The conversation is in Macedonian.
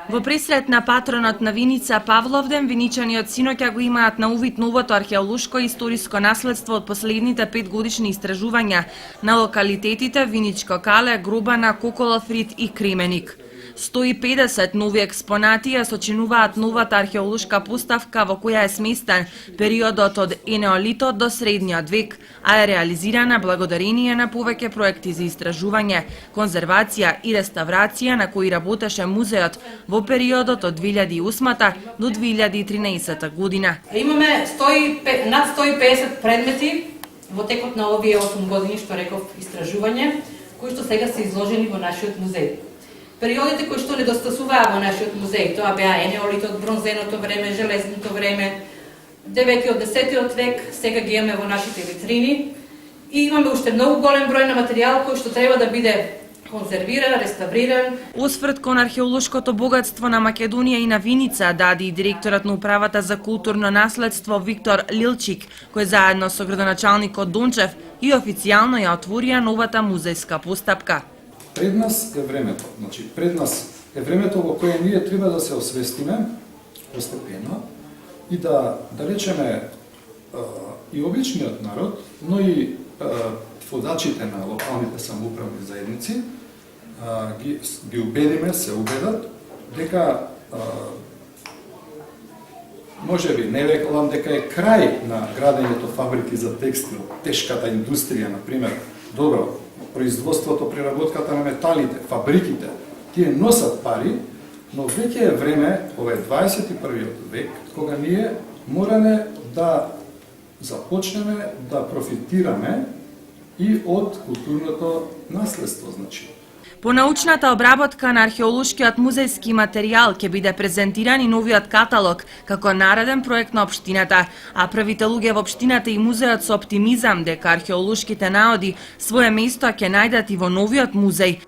Во пресрет на патронот на Виница Павловден, виничаниот синоќа го имаат на увид новото археолошко и историско наследство од последните 5 годишни истражувања на локалитетите Виничко Кале, Грубана, Коколофрид и Кременик. 150 нови експонати ја сочинуваат новата археолошка поставка во која е сместен периодот од енеолитот до средниот век, а е реализирана благодарение на повеќе проекти за истражување, конзервација и реставрација на кои работеше музеот во периодот од 2008 до 2013 година. Имаме над 150 предмети во текот на овие 8 години, што реков, истражување, кои што сега се изложени во нашиот музеј. Периодите кои што недостасуваа во нашиот музеј, тоа беа енеолитот, бронзеното време, железното време, 9-тиот, 10-тиот век, сега ги имаме во нашите витрини и имаме уште многу голем број на материјал кој што треба да биде конзервиран, реставриран. Осврт кон археолошкото богатство на Македонија и на Виница даде и директорот на управата за културно наследство Виктор Лилчик, кој заедно со градоначалникот Дончев и официјално ја отворија новата музејска постапка. Пред нас е времето, пред нас е времето во кое ние треба да се освестиме постепено и да речеме и обичниот народ, но и водачите на локалните самоуправни заедници ги убедиме, се убедат дека можеби не реколам дека е крај на градењето фабрики за текстил, тешката индустрија, например, добро, производството, преработката на металите, фабриките, тие носат пари, но веќе е време, ова е 21-иот век, кога ние мораме да започнеме да профитираме и од културното наследство, По научната обработка на археолошкиот музејски материјал ќе биде презентиран и новиот каталог како нареден проект на општината, а првите луѓе во општината и музеот со оптимизам дека археолошките наоди свое место ќе најдат и во новиот музеј.